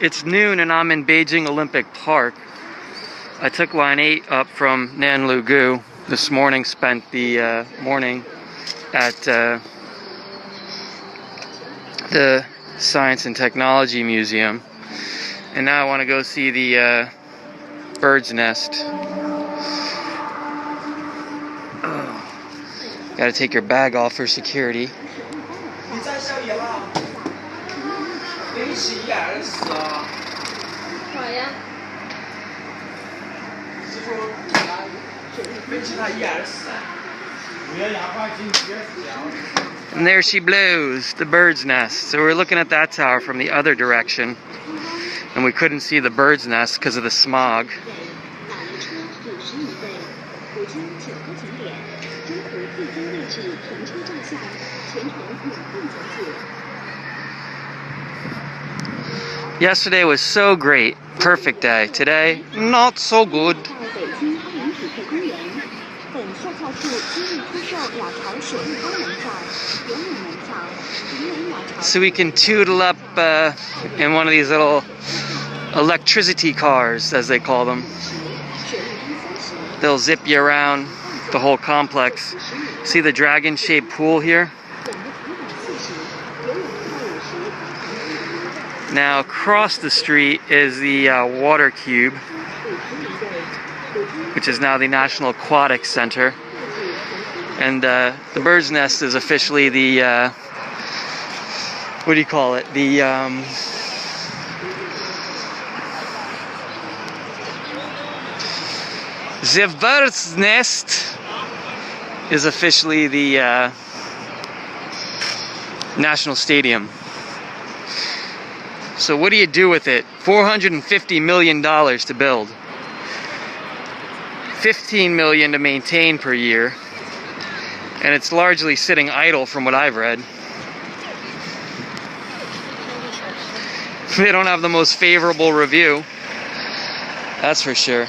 It's noon and I'm in Beijing Olympic Park. I took line 8 up from Nanlugu this morning, spent the morning at the Science and Technology Museum. And now I want to go see the bird's nest. Oh. Gotta take your bag off for security. And there she blows, the bird's nest. So we're looking at that tower from the other direction, and we couldn't see the bird's nest because of the smog. Yesterday was so great, perfect day. Today, not so good. So we can tootle up in one of these little electricity cars, as they call them. They'll zip you around the whole complex. See the dragon-shaped pool here? Now across the street is the water cube, which is now the National Aquatic Center. And the bird's nest is officially the, what do you call it? The bird's nest is officially the National Stadium. So what do you do with it? $450 million to build. $15 million to maintain per year. And it's largely sitting idle from what I've read. They don't have the most favorable review. That's for sure.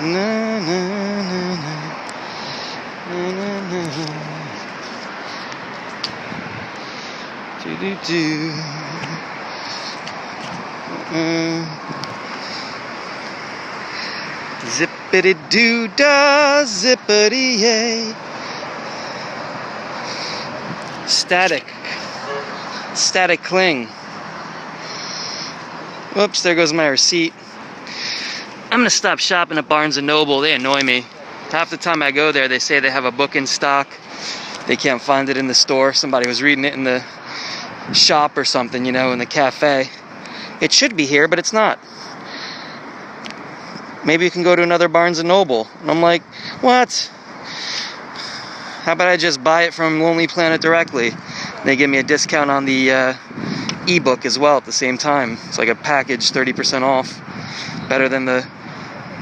Na, na, na, na. Do-do-do. Zippity-doo-dah, zippity-yay. Static cling. Whoops, there goes my receipt. I'm gonna stop shopping at Barnes & Noble. They annoy me. Half the time I go there, they say they have a book in stock. They can't find it in the store. Somebody was reading it in the shop or something, you know, in the cafe. It should be here, but it's not. Maybe you can go to another Barnes & Noble. And I'm like, what? How about I just buy it from Lonely Planet directly? They give me a discount on the ebook as well at the same time. It's like a package, 30% off. Better than the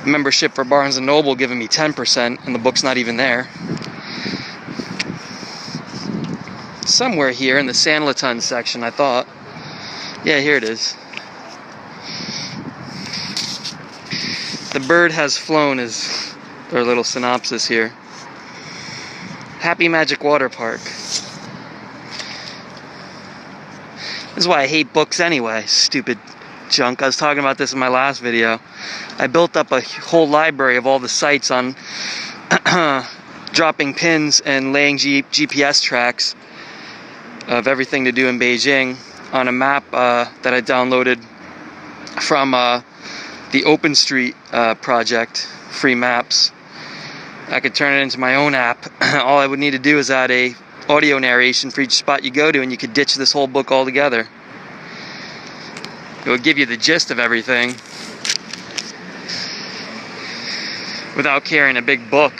membership for Barnes & Noble giving me 10%, and the book's not even there. Somewhere here in the Sanlitun section, I thought. Yeah, here it is. The bird has flown is their little synopsis here. Happy Magic Water Park. This is why I hate books anyway, stupid junk. I was talking about this in my last video. I built up a whole library of all the sites on dropping pins and laying GPS tracks of everything to do in Beijing on a map that I downloaded from the OpenStreet project, free maps. I could turn it into my own app. All I would need to do is add a audio narration for each spot you go to, and you could ditch this whole book altogether. It would give you the gist of everything without carrying a big book.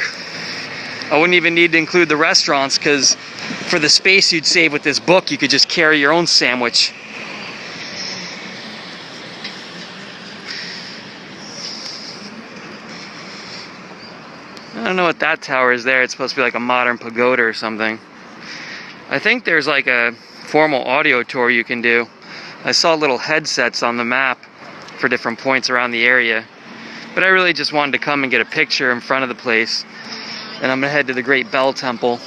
I wouldn't even need to include the restaurants, because for the space you'd save with this book, you could just carry your own sandwich. I don't know what that tower is there. It's supposed to be like a modern pagoda or something. I think there's like a formal audio tour you can do. I saw little headsets on the map for different points around the area. But I really just wanted to come and get a picture in front of the place. and I'm gonna head to the Great Bell Temple.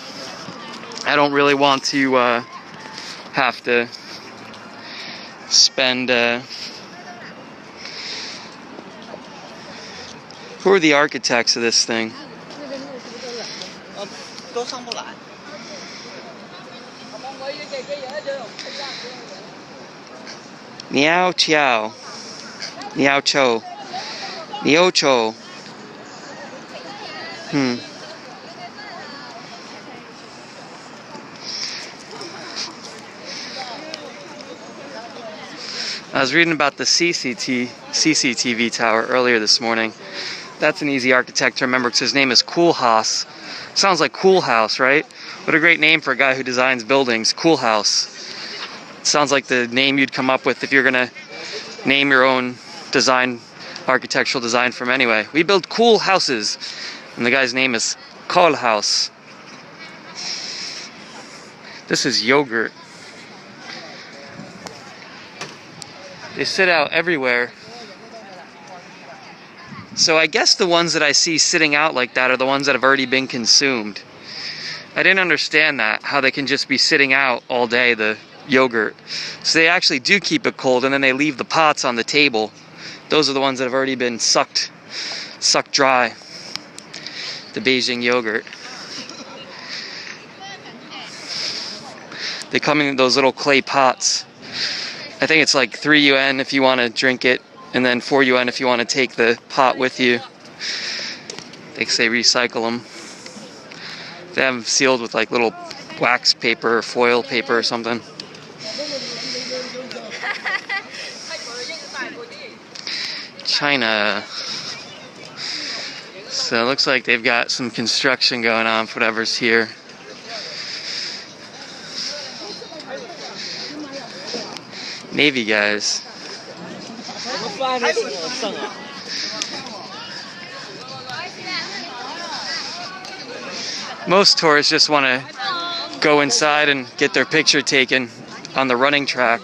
I don't really want to have to spend. Who are the architects of this thing? Niao Chiao, Niao Cho, Niao Cho. I was reading about the CCTV tower earlier this morning. That's an easy architect to remember because his name is Koolhaas. Sounds like Cool House, right? What a great name for a guy who designs buildings. Koolhaas. Sounds like the name you'd come up with if you're gonna name your own architectural design firm anyway. We build cool houses. And the guy's name is Koolhaas. This is yogurt. They sit out everywhere. So I guess the ones that I see sitting out like that are the ones that have already been consumed. I didn't understand that, how they can just be sitting out all day, the yogurt. So they actually do keep it cold and then they leave the pots on the table. Those are the ones that have already been sucked dry. The Beijing yogurt. They come in those little clay pots. I think it's like 3 yuan if you want to drink it, and then 4 yuan if you want to take the pot with you. They say recycle them. They have them sealed with like little wax paper or foil paper or something. China. So it looks like they've got some construction going on for whatever's here. Navy guys. Most tourists just want to go inside and get their picture taken on the running track.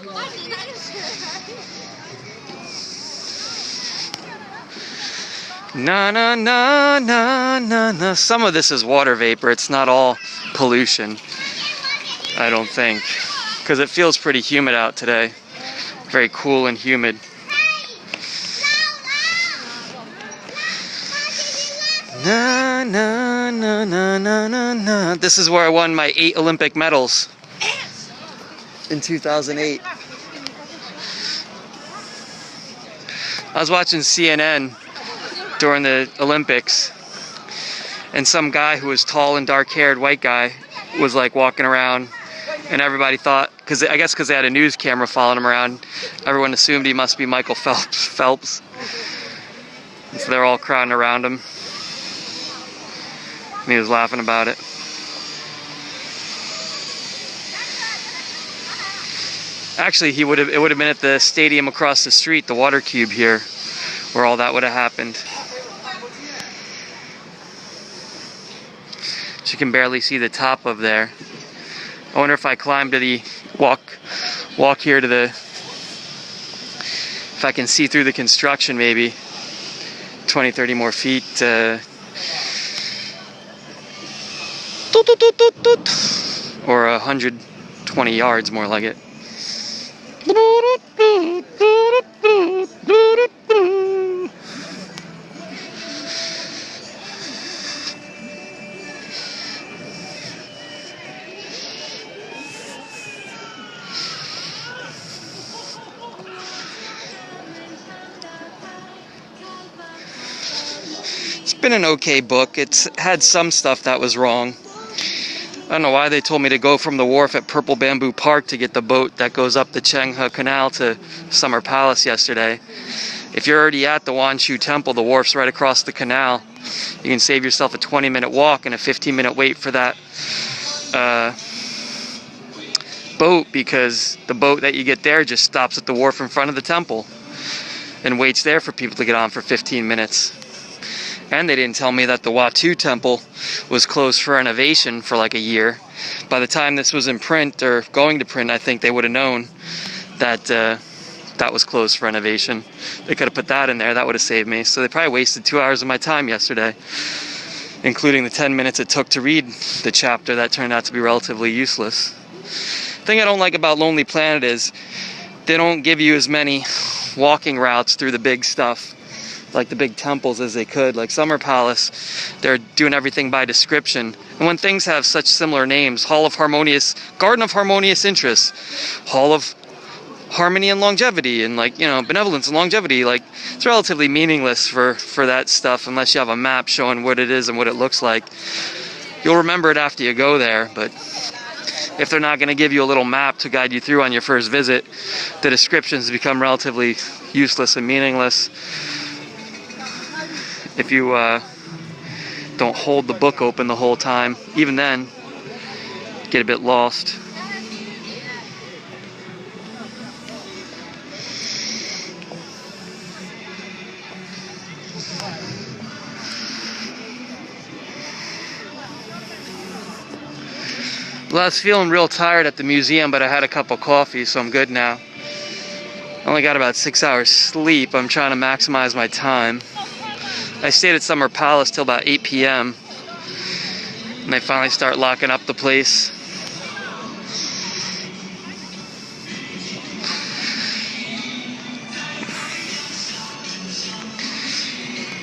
Na na na na na na. Some of this is water vapor. It's not all pollution, I don't think, because it feels pretty humid out today. Very cool and humid. Na na na na na na na. This is where I won my 8 Olympic medals in 2008. I was watching CNN during the Olympics, and some guy who was tall and dark-haired white guy was like walking around, and everybody thought, because they had a news camera following him around, everyone assumed he must be Michael Phelps. And so they're all crowding around him, and he was laughing about it. Actually, it would have been at the stadium across the street, the Water Cube here, where all that would have happened. You can barely see the top of there. I wonder if I climb to the walk here to the, if I can see through the construction, maybe 20-30 more feet. Or 120 yards, more like it. It's been an okay book. It's had some stuff that was wrong. I don't know why they told me to go from the wharf at Purple Bamboo Park to get the boat that goes up the Chenghe Canal to Summer Palace yesterday. If you're already at the Wanshu Temple, the wharf's right across the canal. You can save yourself a 20-minute walk and a 15-minute wait for that boat, because the boat that you get there just stops at the wharf in front of the temple and waits there for people to get on for 15 minutes. And they didn't tell me that the Watu Temple was closed for renovation for like a year. By the time this was in print, or going to print, I think they would have known that that was closed for renovation. They could have put that in there. That would have saved me. So they probably wasted 2 hours of my time yesterday. including the 10 minutes it took to read the chapter that turned out to be relatively useless. The thing I don't like about Lonely Planet is they don't give you as many walking routes through the big stuff, like the big temples, as they could. Like Summer Palace, they're doing everything by description. And when things have such similar names, Garden of Harmonious Interests, Hall of Harmony and Longevity, and Benevolence and Longevity, it's relatively meaningless for that stuff unless you have a map showing what it is and what it looks like. You'll remember it after you go there, but if they're not going to give you a little map to guide you through on your first visit, the descriptions become relatively useless and meaningless. If you don't hold the book open the whole time, even then, get a bit lost. Well, I was feeling real tired at the museum, but I had a cup of coffee, so I'm good now. I only got about 6 hours sleep. I'm trying to maximize my time. I stayed at Summer Palace till about 8 p.m. and they finally start locking up the place.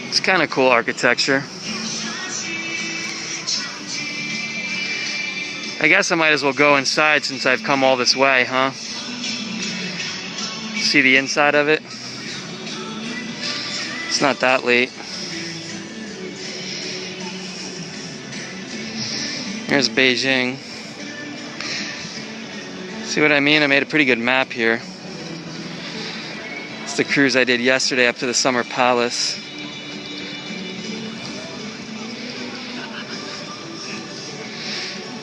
It's kind of cool architecture. I guess I might as well go inside since I've come all this way, huh? See the inside of it? It's not that late. Here's Beijing. See what I mean? I made a pretty good map here. It's the cruise I did yesterday up to the Summer Palace.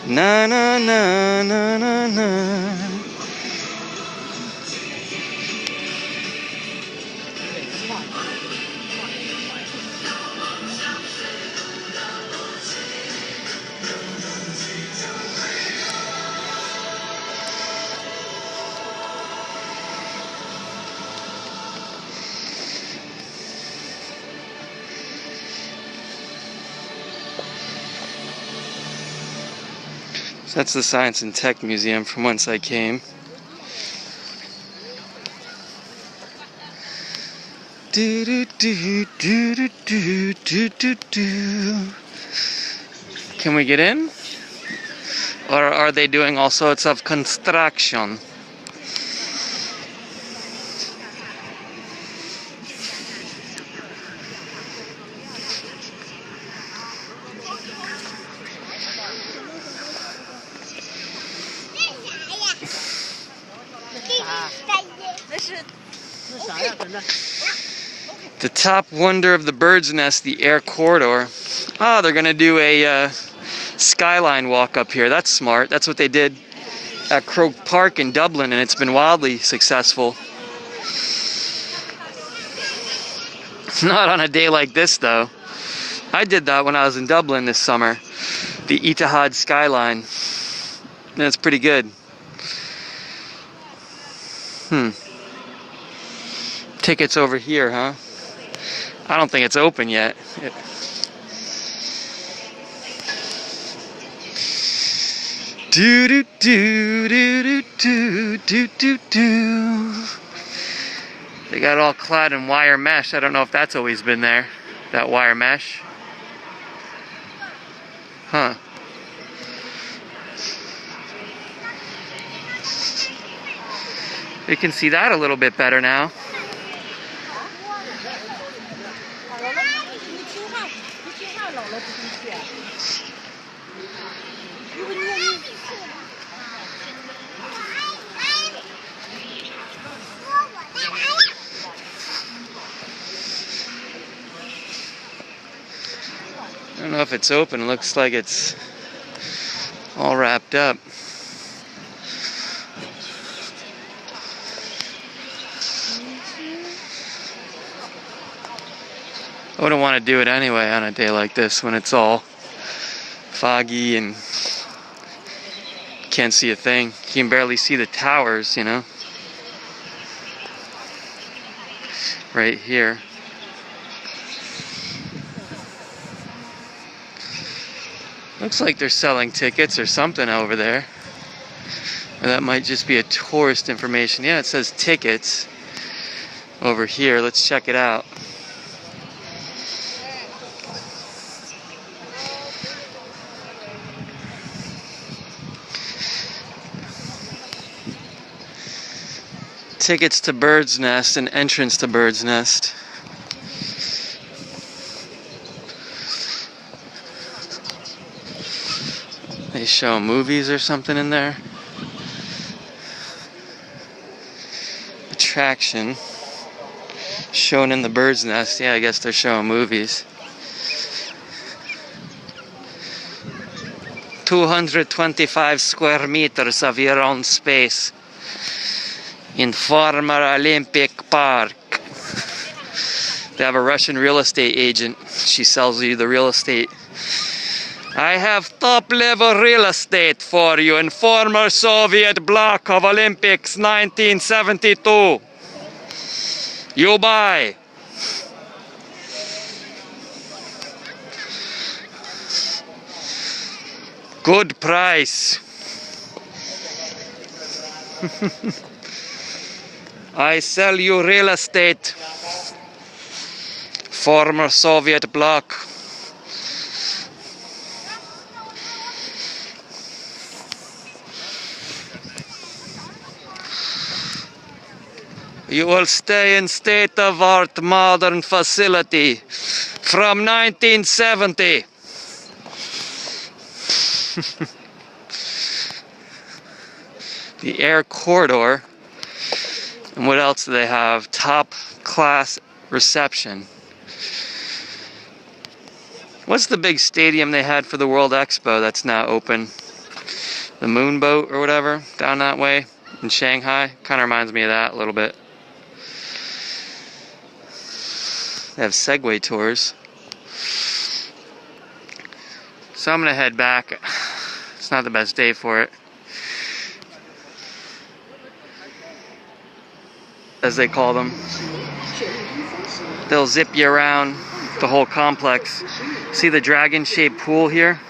Na na na na na na. So that's the Science and Tech Museum from whence I came. Do do do do do do do do do. Can we get in? Or are they doing all sorts of construction? The top wonder of the bird's nest, the air corridor. Oh, they're gonna do a skyline walk up here. That's smart. That's what they did at Croke Park in Dublin, and it's been wildly successful. Not on a day like this, though. I did that when I was in Dublin this summer. The Etihad skyline. That's pretty good. Tickets over here, huh? I don't think it's open yet. Do do do do do do do do. They got it all clad in wire mesh. I don't know if that's always been there. That wire mesh. Huh. You can see that a little bit better now. I don't know if it's open. It looks like it's all wrapped up. I wouldn't want to do it anyway on a day like this when it's all foggy and can't see a thing. You can barely see the towers, you know. Right here. Looks like they're selling tickets or something over there. Or that might just be a tourist information. Yeah, it says tickets over here. Let's check it out. Tickets to Bird's Nest and entrance to Bird's Nest. They show movies or something in there. Attraction shown in the Bird's Nest. Yeah, I guess they're showing movies. 225 square meters of your own space in former Olympic Park. They have a Russian real estate agent. She sells you the real estate. I have top-level real estate for you in former Soviet bloc of Olympics 1972. You buy. Good price. I sell you real estate. Former Soviet bloc. You will stay in state-of-art modern facility from 1970. The air corridor. And what else do they have? Top class reception. What's the big stadium they had for the World Expo that's now open? The Moonboat or whatever, down that way in Shanghai. Kind of reminds me of that a little bit. They have Segway tours. So I'm gonna head back. It's not the best day for it. As they call them. They'll zip you around the whole complex. See the dragon-shaped pool here?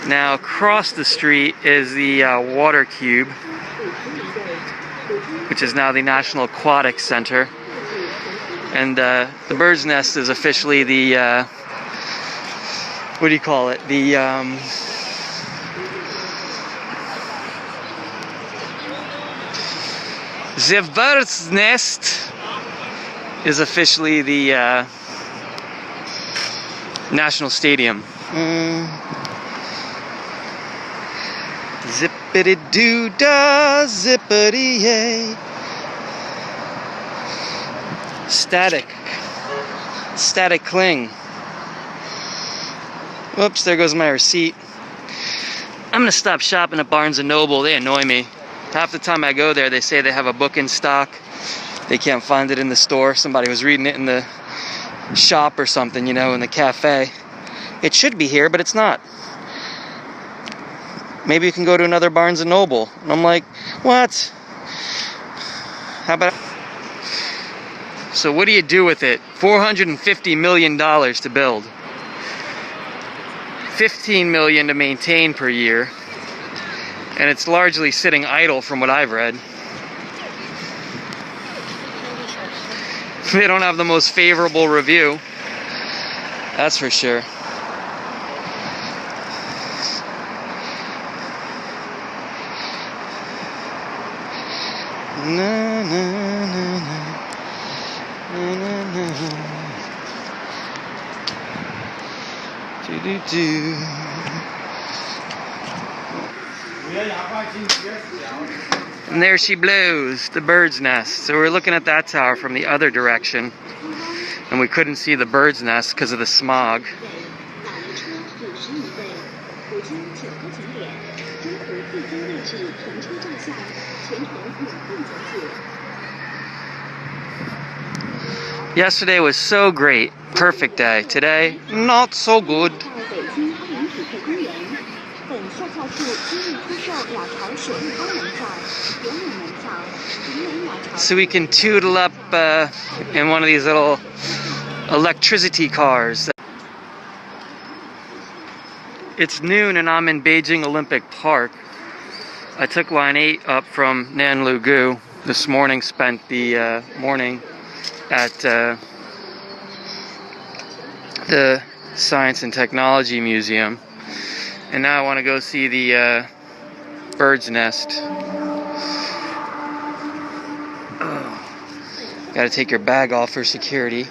Now across the street is the water cube, which is now the National Aquatic Center. And the Bird's Nest is officially the, what do you call it? The Bird's Nest is officially the National Stadium. Zippity-doo-dah, zippity-yay. Static cling. Whoops, there goes my receipt. I'm gonna stop shopping at Barnes & Noble. They annoy me. Half the time I go there, they say they have a book in stock. They can't find it in the store. Somebody was reading it in the shop or something, you know, in the cafe. It should be here, but it's not. Maybe you can go to another Barnes & Noble. And I'm like, what? How about... So what do you do with it? $450 million to build. $15 million to maintain per year. And it's largely sitting idle from what I've read. They don't have the most favorable review. That's for sure. Na, na, na, na. Na, na, na. Do, do, do. And there she blows, the Bird's Nest. So we're looking at that tower from the other direction, and we couldn't see the Bird's Nest because of the smog. Yesterday was so great, perfect day. Today, not so good. So we can tootle up in one of these little electricity cars. It's noon and I'm in Beijing Olympic Park. I took line 8 up from Nanlugu this morning, spent the morning at the Science and Technology Museum. And now I want to go see the bird's nest. Gotta take your bag off for security.